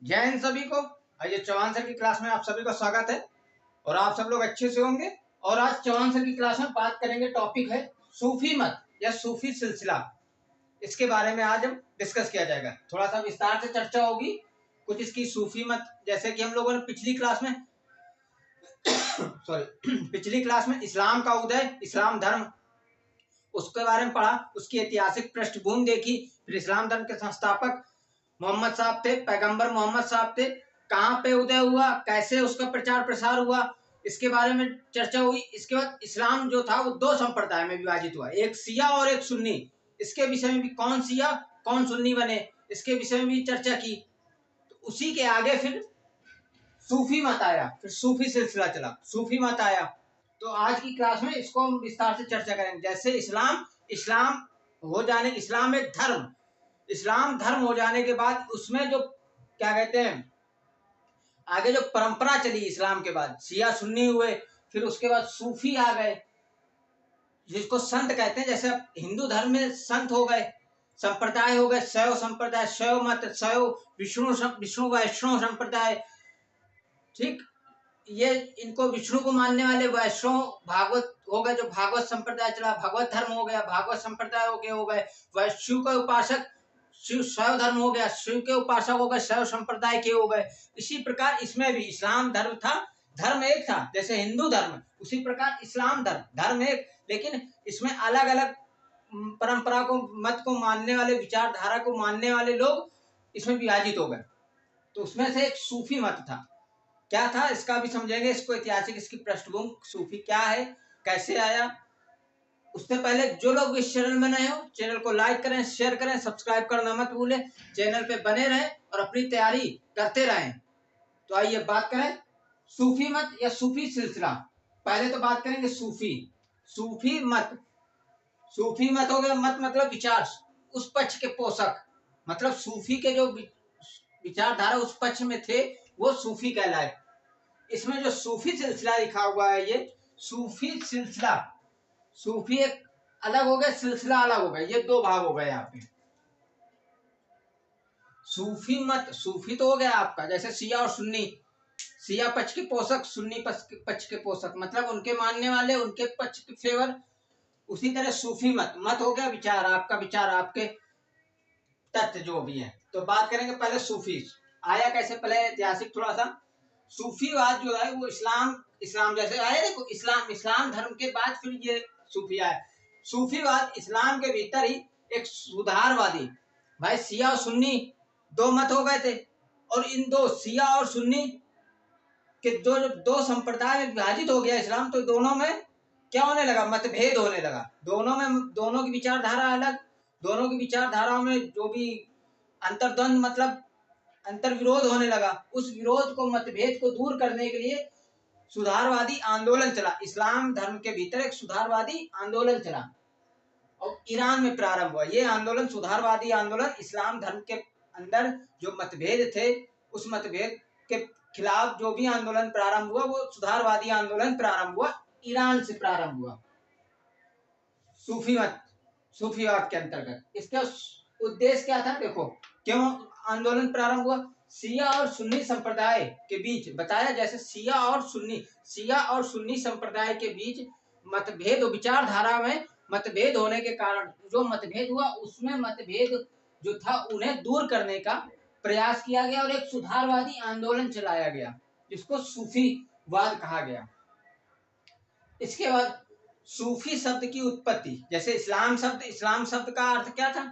जय हिंद सभी को। आइए चौहान सर की क्लास में आप सभी का स्वागत है और आप सब लोग अच्छे से होंगे। और आज चौहान सर की क्लास में बात करेंगे, टॉपिक है सूफी मत या सूफी सिलसिला। इसके बारे में आज हम डिस्कस किया जाएगा, थोड़ा सा विस्तार से चर्चा होगी कुछ इसकी सूफी मत। जैसे कि हम लोगों ने पिछली क्लास में पिछली क्लास में इस्लाम का उदय, इस्लाम धर्म, उसके बारे में पढ़ा, उसकी ऐतिहासिक पृष्ठभूमि देखी। फिर इस्लाम धर्म के संस्थापक मोहम्मद साहब थे, पैगंबर मोहम्मद साहब थे, कहाँ पे उदय हुआ, कैसे उसका प्रचार प्रसार हुआ, इसके बारे में चर्चा हुई। इसके बाद इस्लाम जो था वो दो संप्रदाय में विभाजित हुआ, एक शिया और एक सुन्नी। इसके विषय में भी कौन शिया कौन सुन्नी बने, इसके विषय में भी चर्चा की। तो उसी के आगे फिर सूफी मत आया, फिर सूफी सिलसिला चला, सूफी मत आया। तो आज की क्लास में इसको हम विस्तार से चर्चा करेंगे। जैसे इस्लाम इस्लाम हो जाने, इस्लाम एक धर्म, इस्लाम धर्म हो जाने के बाद उसमें जो क्या कहते हैं, आगे जो परंपरा चली इस्लाम के बाद, शिया सुन्नी हुए, फिर उसके बाद सूफी आ गए जिसको संत कहते हैं। जैसे हिंदू धर्म में संत हो गए, संप्रदाय हो गए, शैव संप्रदाय, शैव मत, शैव विष्णु वैष्णव संप्रदाय, ठीक। ये इनको विष्णु को मानने वाले वैष्णव, भागवत हो गए, जो भागवत संप्रदाय चला, भगवत धर्म हो गया, भागवत संप्रदाय हो गए। शिव का उपासक, शिव शैव धर्म हो गया, शिव के उपासक हो गए, शैव संप्रदाय के हो गए। इसी प्रकार इसमें भी इस्लाम धर्म था, धर्म एक था जैसे हिंदू धर्म, उसी प्रकार इस्लाम धर्म, धर्म एक, लेकिन इसमें अलग अलग परंपरा को, मत को मानने वाले, विचारधारा को मानने वाले लोग इसमें विभाजित हो गए। तो उसमें से एक सूफी मत था। क्या था इसका भी समझेंगे, इसको ऐतिहासिक, इसकी पृष्ठभूमि, सूफी क्या है, कैसे आया। उससे पहले जो लोग इस चैनल में नए हो, चैनल को लाइक करें, शेयर करें, सब्सक्राइब करना मत भूलें, चैनल पे बने रहें और अपनी तैयारी करते रहें। तो आइए बात करें सूफी मत या सूफी सिलसिला। पहले तो बात करेंगे सूफी, सूफी मत। सूफी मत हो गया, मत मतलब विचार, उस पक्ष के पोषक, मतलब सूफी के जो विचारधारा उस पक्ष में थे वो सूफी कहलाए। इसमें जो सूफी सिलसिला लिखा हुआ है, ये सूफी सिलसिला, सूफी एक अलग हो गया, सिलसिला अलग हो गया, ये दो भाग हो गए यहाँ पे। सूफी मत, सूफी तो हो गया आपका जैसे शिया और सुन्नी, शिया पक्ष के पोषक, सुन्नी पक्ष के पोषक, मतलब उनके मानने वाले, उनके पक्ष के फेवर। उसी तरह सूफी मत, मत हो गया विचार, आपका विचार, आपके तथ्य जो भी है। तो बात करेंगे पहले सूफी आया कैसे, पहले ऐतिहासिक थोड़ा सा। सूफीवाद जो है वो इस्लाम जैसे आए, देखो इस्लाम धर्म के बाद फिर ये सूफी आया। सूफीवाद इस्लाम के भीतर ही एक सुधारवादी, भाई शिया और सुन्नी दो मत हो गए थे, और इन दो शिया और सुन्नी के दो संप्रदाय में विभाजित हो गया इस्लाम। तो दोनों में क्या होने लगा, मतभेद होने लगा, दोनों में, दोनों की विचारधारा अलग, दोनों की विचारधाराओं में जो भी अंतर्द्वंद, मतलब अंतर्विरोध होने लगा। उस विरोध को, मतभेद को दूर करने के लिए सुधारवादी आंदोलन चला, इस्लाम धर्म के भीतर एक सुधारवादी आंदोलन चला और ईरान में प्रारंभ हुआ ये आंदोलन, सुधारवादी आंदोलन। इस्लाम धर्म के अंदर जो मतभेद थे, उस मतभेद के खिलाफ जो भी आंदोलन प्रारंभ हुआ, वो सुधारवादी आंदोलन प्रारंभ हुआ, ईरान से प्रारंभ हुआ, सूफी मत, सूफीवाद के अंतर्गत। इसका उद्देश्य क्या था, देखो क्यों आंदोलन प्रारंभ हुआ। शिया और सुन्नी संप्रदाय के बीच बताया, जैसे शिया और सुन्नी संप्रदाय के बीच मतभेद, विचारधारा में मतभेद होने के कारण जो मतभेद हुआ, उसमें मतभेद जो था उन्हें दूर करने का प्रयास किया गया और एक सुधारवादी आंदोलन चलाया गया जिसको सूफीवाद कहा गया। इसके बाद सूफी शब्द की उत्पत्ति, जैसे इस्लाम शब्द का अर्थ क्या था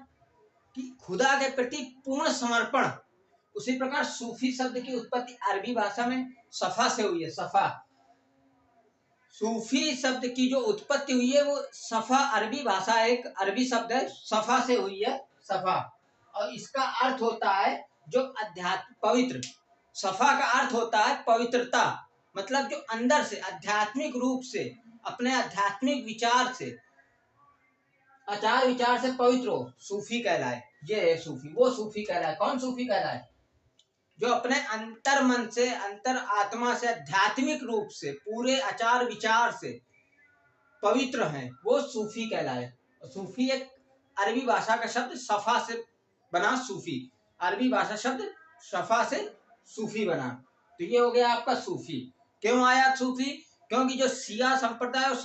कि खुदा के प्रति पूर्ण समर्पण, उसी प्रकार सूफी शब्द की उत्पत्ति अरबी भाषा में सफा से हुई है, सफा। सूफी शब्द की जो उत्पत्ति हुई है वो सफा, अरबी भाषा एक अरबी शब्द है, सफा से हुई है, सफा। और इसका अर्थ होता है जो अध्यात्म, पवित्र। सफा का अर्थ होता है पवित्रता, मतलब जो अंदर से आध्यात्मिक रूप से, अपने आध्यात्मिक विचार से, आचार विचार से पवित्र हो, सूफी कहलाए। ये है सूफी, वो सूफी कहलाए। कौन सूफी कहलाए, जो अपने अंतर मन से, अंतर आत्मा से, आध्यात्मिक रूप से, पूरे आचार विचार से पवित्र हैं, वो सूफी कहलाए। सूफी एक अरबी भाषा का शब्द सफा से बना, सूफी अरबी भाषा शब्द सफा से सूफी बना। तो ये हो गया आपका सूफी। क्यों आया सूफी? क्योंकि जो शिया संप्रदाय और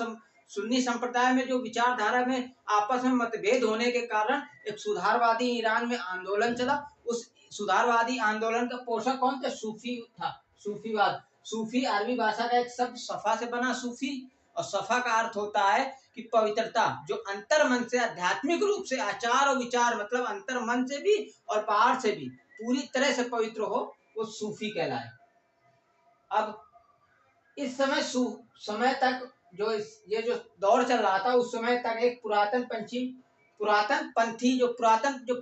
सुन्नी संप्रदाय में जो विचारधारा में आपस में मतभेद होने के कारण एक सुधारवादी ईरान में आंदोलन चला। उस सुधारवादी आंदोलन का पोषक कौन था? सूफी था। सूफीवाद। सूफी अरबी भाषा का एक शब्द सफा से बना सूफी, और सफा का अर्थ होता है कि पवित्रता, जो अंतर मन से आध्यात्मिक रूप से आचार और विचार, मतलब अंतर मन से भी और बाहर से भी पूरी तरह से पवित्र हो, वो सूफी कहलाए। अब इस समय तक ये जो दौर चल रहा था, उस समय तक एक पुरातन पंथी जो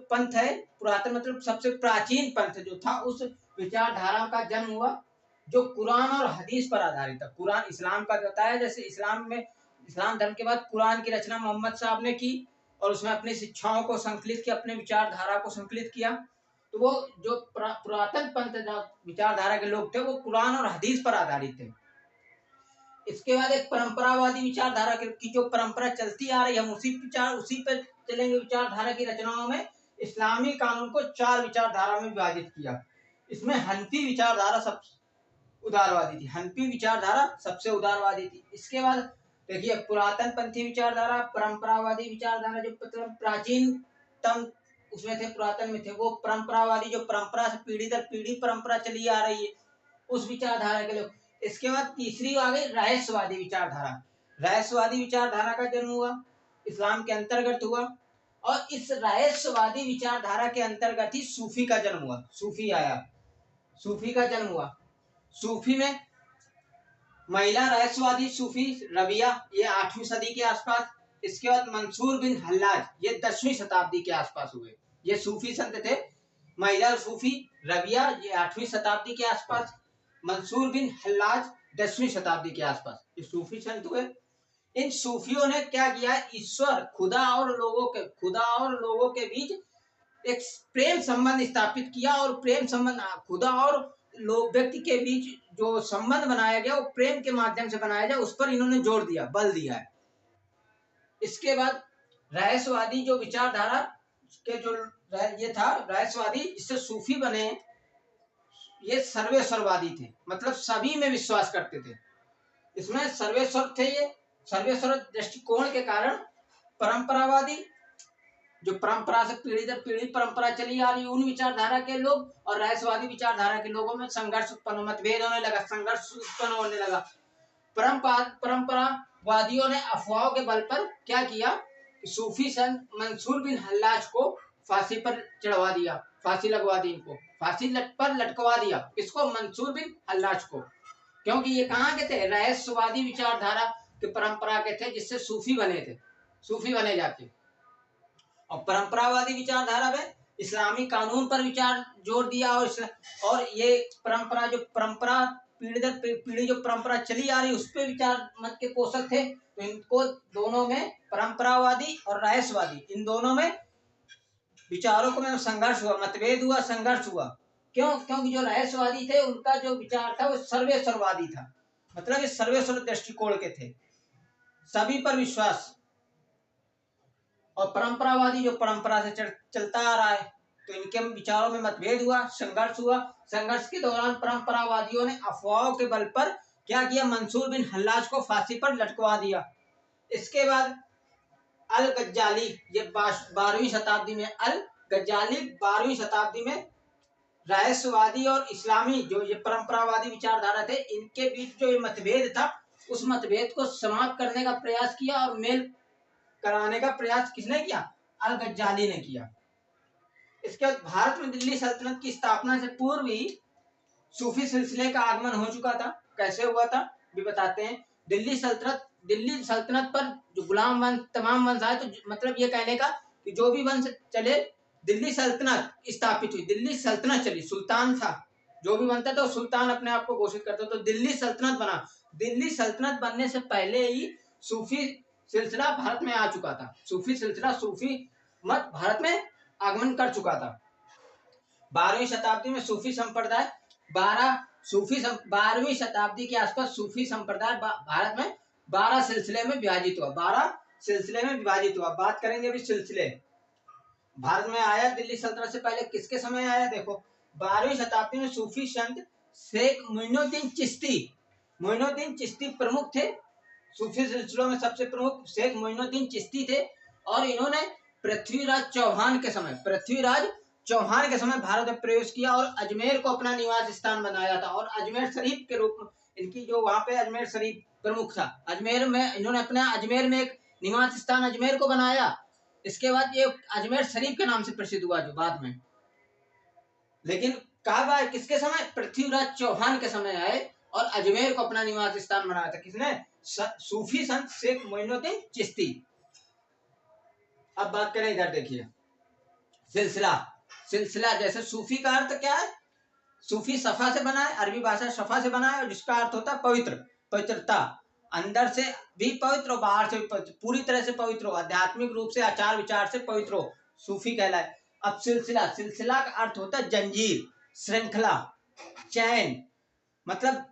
पंथ है, पुरातन मतलब सबसे प्राचीन पंथ जो था, उस विचारधारा का जन्म हुआ जो कुरान और हदीस पर आधारित था। कुरान इस्लाम का बताया, जैसे इस्लाम धर्म के बाद कुरान की रचना मोहम्मद साहब ने की और उसमें अपनी शिक्षाओं को संकलित किया, अपने विचारधारा को संकलित किया। तो वो जो पुरातन पंथ विचारधारा के लोग थे, वो कुरान और हदीस पर आधारित थे। इसके बाद एक परंपरावादी विचारधारा की जो परंपरा चलती आ रही है, हम उसी पर चलेंगे। विचारधारा की रचनाओं में इस्लामी कानून को 4 विचारधारा में विभाजित किया। इसमें हनफी विचारधारा सबसे उदारवादी थी। हनफी विचारधारा सबसे उदारवादी थी। इसके बाद देखिए, पुरातन पंथी विचारधारा, परंपरावादी विचारधारा जो मतलब प्राचीनतम उसमें थे, पुरातन में थे, वो परंपरावादी जो परंपरा से पीढ़ी दर पीढ़ी परंपरा चली आ रही है, उस विचारधारा के लोग। इसके बाद तीसरी आ गई रहस्यवादी विचारधारा। रहस्यवादी विचारधारा का जन्म हुआ, इस्लाम के अंतर्गत हुआ, और इस रहस्यवादी विचारधारा के अंतर्गत ही सूफी का जन्म हुआ। सूफी आया, सूफी का जन्म हुआ। सूफी में महिला रहस्यवादी सूफी रबिया, ये 8वीं सदी के आसपास। इसके बाद मंसूर बिन हल्लाज, ये 10वीं शताब्दी के आसपास हुए। ये सूफी संत थे। महिला सूफी रबिया, ये 8वीं शताब्दी के आसपास। मंसूर बिन हल्लाज 10वीं शताब्दी के आसपास ये सूफी संत हुए। इन सूफियों ने क्या किया? ईश्वर, खुदा और लोगों के बीच एक प्रेम संबंध स्थापित किया, और प्रेम संबंध खुदा और लोग व्यक्ति के बीच जो संबंध बनाया गया, वो प्रेम के माध्यम से बनाया जाए, उस पर इन्होंने जोर दिया, बल दिया है। इसके बाद रहस्यवादी जो विचारधारा के जो ये था रहस्यवादी, इससे सूफी बने, ये सर्वेश्वरवादी थे, मतलब सभी में विश्वास करते थे। इसमें सर्वेश्वर थे। ये सर्वेश्वर दृष्टिकोण के कारण परंपरावादी, जो परंपरा से पीढ़ी दर पीढ़ी परंपरा चली आ रही, उन विचारधारा के लोग और रहस्यवादी विचारधारा के लोगों में संघर्ष उत्पन्न, मतभेद होने लगा, संघर्ष उत्पन्न होने लगा। परंपरावादियों ने अफवाहों के बल पर क्या किया? सूफी संत मंसूर बिन हल्लाज को फांसी पर चढ़वा दिया, फांसी लगवा दी, इनको फांसी पर लटकवा दिया। इसको मंसूर बिन हल्लाज को, क्योंकि ये कहाँ के थे? रहस्यवादी विचारधारा के परंपरा के थे, जिससे सूफी बने थे, सूफी बने जाके। और परंपरावादी विचारधारा में इस्लामी कानून पर विचार जोर दिया, और ये परंपरा पीढ़ी दर पीढ़ी जो परंपरा चली आ रही, उस पर विचार मत के पोषक थे। तो इनको दोनों में, परंपरावादी और रहस्यवादी, इन दोनों में विचारों को में संघर्ष हुआ, मतभेद हुआ, संघर्ष हुआ। क्यों? क्योंकि जो रहस्यवादी थे, उनका जो विचार था वो सर्वेश्वरवादी था, मतलब ये सर्वेश्वर दृष्टिकोण के थे, सभी पर विश्वास। और परंपरावादी जो परंपरा से चलता आ रहा है, तो इनके विचारों में मतभेद हुआ, संघर्ष हुआ। संघर्ष के दौरान परंपरावादियों ने अफवाहों के बल पर क्या किया? मंसूर बिन हल्लाज को फांसी पर लटकवा दिया। इसके बाद अल गज्जाली, ये 12वीं शताब्दी में, अल गज्जाली 12वीं शताब्दी में रहस्यवादी और इस्लामी जो ये परंपरावादी विचारधारा थे, इनके बीच जो ये मतभेद था, उस मतभेद को समाप्त करने का प्रयास किया, और मेल कराने का प्रयास किसने किया? अल गज्जाली ने किया। इसके बाद भारत में दिल्ली सल्तनत की स्थापना से पूर्व ही सूफी सिलसिले का आगमन हो चुका था। कैसे हुआ था भी बताते हैं। दिल्ली सल्तनत पर जो गुलाम वंश, तमाम वंश आए, तो मतलब ये कहने का कि जो भी वंश चले, दिल्ली सल्तनत स्थापित हुई, दिल्ली सल्तनत चली, सुल्तान था, जो भी बनता था वो सुल्तान अपने आप को घोषित करता, तो दिल्ली सल्तनत बना। दिल्ली सल्तनत बनने से पहले ही सूफी सिलसिला भारत में आ चुका था। सूफी सिलसिला, सूफी मत भारत में आगमन कर चुका था। 12वीं शताब्दी में सूफी संप्रदाय 12वीं शताब्दी के आसपास सूफी संप्रदाय भारत में 12 सिलसिले में विभाजित हुआ। 12 सिलसिले में विभाजित हुआ। बात करेंगे अभी सिलसिले। भारत में आया दिल्ली सल्तनत से पहले किसके समय आया? देखो, 12वीं शताब्दी में सूफी संत शेख मोइनुद्दीन चिश्ती प्रमुख थे। सूफी सिलसिलों में सबसे प्रमुख शेख मोइनुद्दीन चिश्ती थे और इन्होंने पृथ्वीराज चौहान के समय भारत में प्रवेश किया और अजमेर को अपना निवास स्थान बनाया था। और अजमेर शरीफ के रूप में इनकी जो वहां पे अजमेर शरीफ प्रमुख था, अजमेर में इन्होंने अपना अजमेर में एक निवास स्थान अजमेर को बनाया। इसके बाद ये अजमेर शरीफ के नाम से प्रसिद्ध हुआ जो बाद में, लेकिन कब आए, किसके समय? पृथ्वीराज चौहान के समय आए और अजमेर को अपना निवास स्थान बनाया था। किसने? सूफी संत शेख मोइनुद्दीन चिश्ती। अब बात करें, इधर देखिए, सिलसिला जैसे सूफी का अर्थ क्या है? सूफी सफा से बना है, अरबी भाषा सफा से बना है और जिसका अर्थ होता है पवित्र, पवित्रता, अंदर से भी पवित्र और बाहर से भी पवित्र, पूरी तरह से पवित्र हो, आध्यात्मिक रूप से, आचार विचार से पवित्र हो, सूफी कहलाए। अब सिलसिला का अर्थ होता है जंजीर, श्रृंखला, चैन, मतलब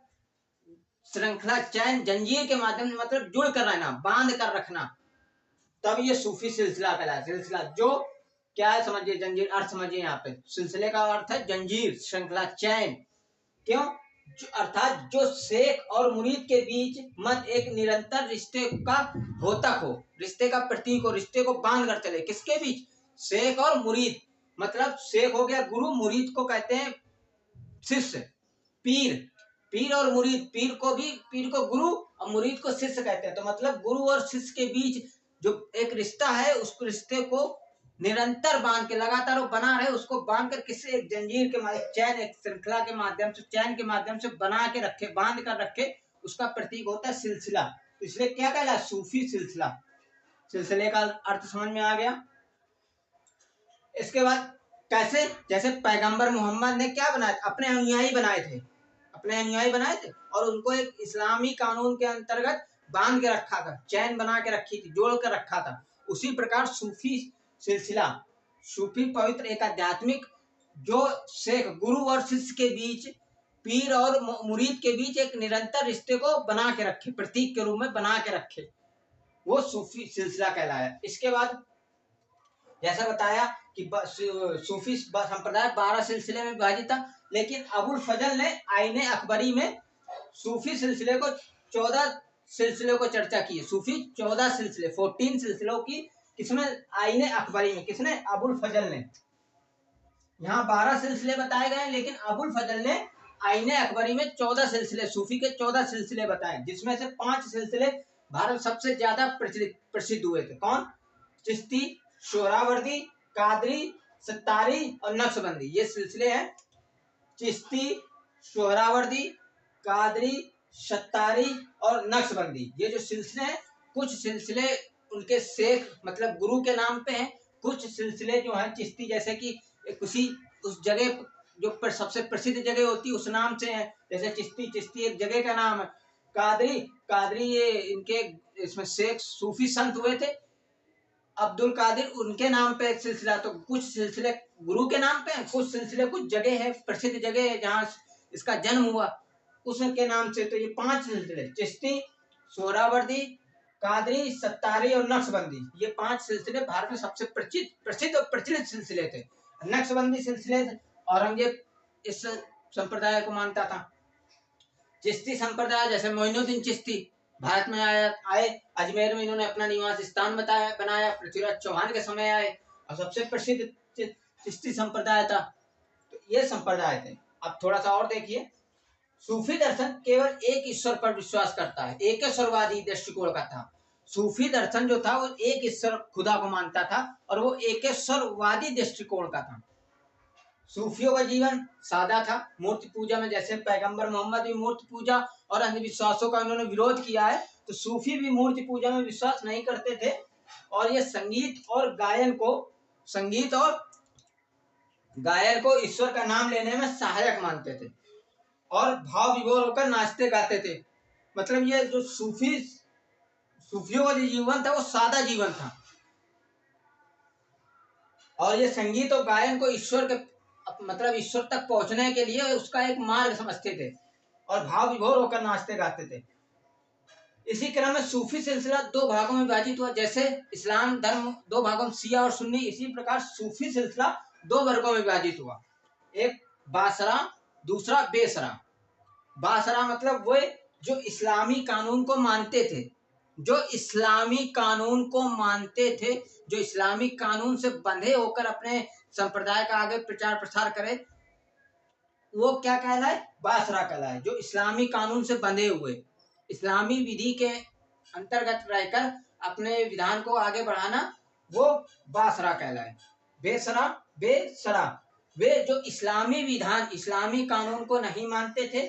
श्रृंखला, चैन, जंजीर के माध्यम से, मतलब जुड़ कर रहना, बांध कर रखना, तब ये सूफी सिलसिला कहलाए। सिलसिला जो क्या है समझिए, जंजीर अर्थ समझिए। यहाँ पे सिलसिले का अर्थ है जंजीर, श्रृंखला, चैन। क्यों? अर्थात जो शेख और मुरीद के बीच मत एक निरंतर रिश्ते का द्योतक हो, रिश्ते का प्रतीक हो, रिश्ते को बांध कर चले। किसके बीच? शेख और मुरीद, मतलब शेख हो गया गुरु, मुरीद को कहते हैं शिष्य, पीर और मुरीद, पीर को गुरु और मुरीद को शिष्य कहते हैं। तो मतलब गुरु और शिष्य के बीच जो एक रिश्ता है, उस रिश्ते को निरंतर बांध के, लगातार वो बना रहे, उसको बांध कर किसी एक जंजीर के माध्यम, चैन, एक श्रृंखला के माध्यम से, चैन के माध्यम से बना के रखे, बांध कर रखे, उसका प्रतीक होता है सिलसिला। इसलिए क्या कहला? सूफी सिलसिला। सिलसिले का अर्थ समझ में आ गया। इसके बाद कैसे? जैसे पैगंबर मोहम्मद ने क्या बनाया? अपने अनुयायी बनाए थे और उनको एक इस्लामी कानून के अंतर्गत बांध के रखा था, चैन बना के रखी थी, जोड़ कर रखा था। उसी प्रकार सूफी सिलसिला, सूफी पवित्र एक आध्यात्मिक, जो शेख गुरु और शिष्य के बीच, पीर और मुरीद के बीच एक निरंतर रिश्ते को बना के रखे, प्रतीक के रूप में बना के रखे, वो सूफी सिलसिला कहलाया। इसके बाद जैसा बताया कि सूफी संप्रदाय 12 सिलसिले में विभाजित था, लेकिन अबुल फजल ने आईने अकबरी में सूफी सिलसिले को 14 सिलसिलों को चर्चा की है। सूफी 14 सिलसिले, 14 सिलसिलों की, किसमें? आईने अकबरी में। किसने? अबुल फजल ने। यहाँ 12 सिलसिले बताए गए, लेकिन अबुल फजल ने आईने अकबरी में 14 सिलसिले, सूफी के 14 सिलसिले बताए, जिसमें से 5 सिलसिले भारत सबसे ज्यादा प्रसिद्ध हुए थे। कौन? चिश्ती, सोहरावर्दी, कादरी, सत्तारी और नक्शबंदी। ये सिलसिले हैं, चिश्ती, सोहरावर्दी, कादरी, सत्तारी और नक्शबंदी। ये जो सिलसिले हैं, कुछ सिलसिले उनके शेख मतलब गुरु के नाम पे हैं, कुछ सिलसिले जो हैं चिश्ती, जैसे कि किसी उस जगह जो सबसे प्रसिद्ध जगह होती है उस नाम से है, जैसे चिश्ती एक जगह का नाम है। कादरी ये इनके इसमें शेख सूफी संत हुए थे, अब्दुल कादिर, उनके नाम पे एक सिलसिला। तो कुछ सिलसिले गुरु के नाम पे हैं, कुछ सिलसिले कुछ जगह है, प्रसिद्ध जगह है जहाँ इसका जन्म हुआ, उसके नाम से। तो ये 5 सिलसिले, चिश्ती, सोहरावर्दी, कादरी, सत्तारी और नक्शबंदी, ये 5 सिलसिले भारत में सबसे प्रसिद्ध और प्रचलित सिलसिले थे। नक्शबंदी सिलसिले औरंगजेब इस संप्रदाय को मानता था। चिश्ती संप्रदाय जैसे मोइनुद्दीन चिश्ती भारत में आए, अजमेर में इन्होंने अपना निवास स्थान बनाया, पृथ्वीराज चौहान के समय आए और सबसे प्रसिद्ध चिश्ती संप्रदाय था। तो ये संप्रदाय थे। अब थोड़ा सा और देखिए, सूफी दर्शन केवल एक ईश्वर पर विश्वास करता है, एकेश्वरवादी दृष्टिकोण का था। सूफी दर्शन जो था वो एक ईश्वर खुदा को मानता था और वो एकेश्वरवादी दृष्टिकोण का था। सूफियों का जीवन सादा था, मूर्ति पूजा में, जैसे पैगंबर मोहम्मद भी मूर्ति पूजा और अंधविश्वासों का उन्होंने विरोध किया है, तो सूफी भी मूर्ति पूजा में विश्वास नहीं करते थे और ये संगीत और गायन को ईश्वर का नाम लेने में सहायक मानते थे और भाव विभोर होकर नाचते गाते थे। मतलब ये जो सूफियों का जो जीवन था वो सादा जीवन था और ये संगीत और गायन को ईश्वर तक पहुंचने के लिए उसका एक मार्ग समझते थे और भाव विभोर होकर नाचते गाते थे। इसी क्रम में सूफी सिलसिला 2 भागों में विभाजित हुआ। जैसे इस्लाम धर्म 2 भागों में शिया और सुन्नी, इसी प्रकार सूफी सिलसिला 2 वर्गों में विभाजित हुआ। एक बासरा, दूसरा बेसरा। बासरा मतलब वो जो इस्लामी कानून को मानते थे, जो इस्लामी कानून को मानते थे, जो इस्लामी कानून से बंधे होकर अपने संप्रदाय का आगे प्रचार प्रसार करे, वो क्या कहलाए? बासरा कहलाए। जो इस्लामी कानून से बंधे हुए, इस्लामी विधि के अंतर्गत रहकर अपने विधान को आगे बढ़ाना, वो बासरा कहलाए। बेसरा, बेसरा वे जो इस्लामी विधान, इस्लामी कानून को नहीं मानते थे,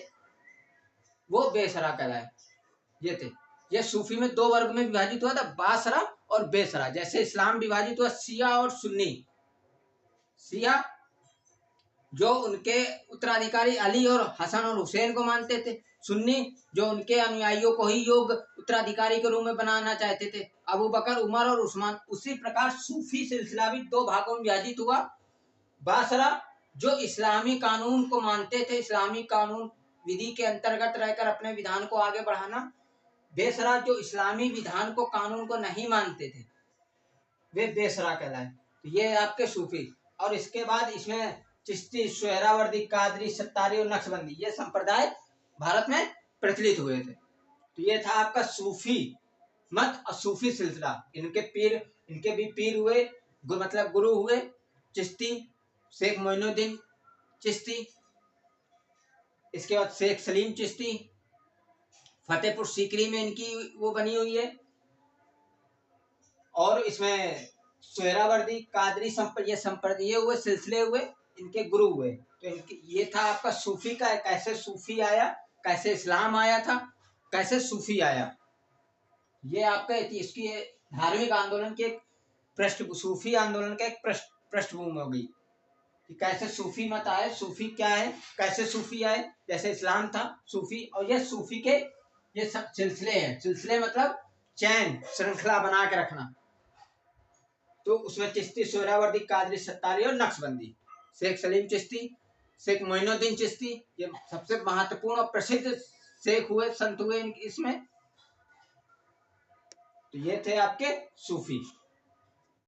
वो बेसरा कहलाए। ये थे। ये सूफी में दो वर्ग में विभाजित हुआ था, बासरा और बेसरा। जैसे इस्लाम विभाजित हुआ शिया और सुन्नी। शिया जो उनके उत्तराधिकारी अली और हसन और हुसैन को मानते थे, सुन्नी जो उनके अनुयायियों को ही योग्य उत्तराधिकारी के रूप में बनाना चाहते थे, अबू बकर, उमर और उस्मान। उसी प्रकार सूफी सिलसिला भी दो भागों में विभाजित हुआ। बासरा जो इस्लामी कानून को मानते थे, इस्लामी कानून विधि के अंतर्गत रहकर अपने विधान को आगे बढ़ाना। बेसरा जो इस्लामी विधान को, कानून को नहीं मानते थे, वे बेसरा कहलाए। तो ये आपके सूफी। और इसके बाद इसमें चिश्ती, सोहरावर्दी, कादरी, सत्तारी और नक्शबंदी, ये संप्रदाय भारत में प्रचलित हुए थे। तो ये था आपका सूफी मत और सूफी सिलसिला। इनके पीर, इनके भी पीर हुए, मतलब गुरु हुए चिश्ती, शेख मोइनुद्दीन चिश्ती। इसके बाद शेख सलीम चिश्ती, फतेहपुर सीकरी में इनकी वो बनी हुई है। और इसमें सोहरावर्दी, कादरी ये हुए सिलसिले हुए, इनके गुरु हुए। तो इनके ये था आपका सूफी का, कैसे सूफी आया, कैसे इस्लाम आया था, कैसे सूफी आया। ये आपका इसकी धार्मिक आंदोलन के एक सूफी आंदोलन का एक पृष्ठभूमि होगी कि कैसे सूफी मत आए, सूफी क्या है, कैसे सूफी आए। जैसे इस्लाम था सूफी, और ये सूफी के ये सब सिलसिले हैं। सिलसिले मतलब चैन, श्रृंखला बना के रखना। तो उसमें चिश्ती, सोहरावर्दी, कादरी, सत्तारी और नक्शबंदी। शेख सलीम चिश्ती, शेख मोइनुद्दीन चिश्ती, ये सबसे महत्वपूर्ण और प्रसिद्ध शेख हुए, संत हुए इसमें। तो ये थे आपके सूफी।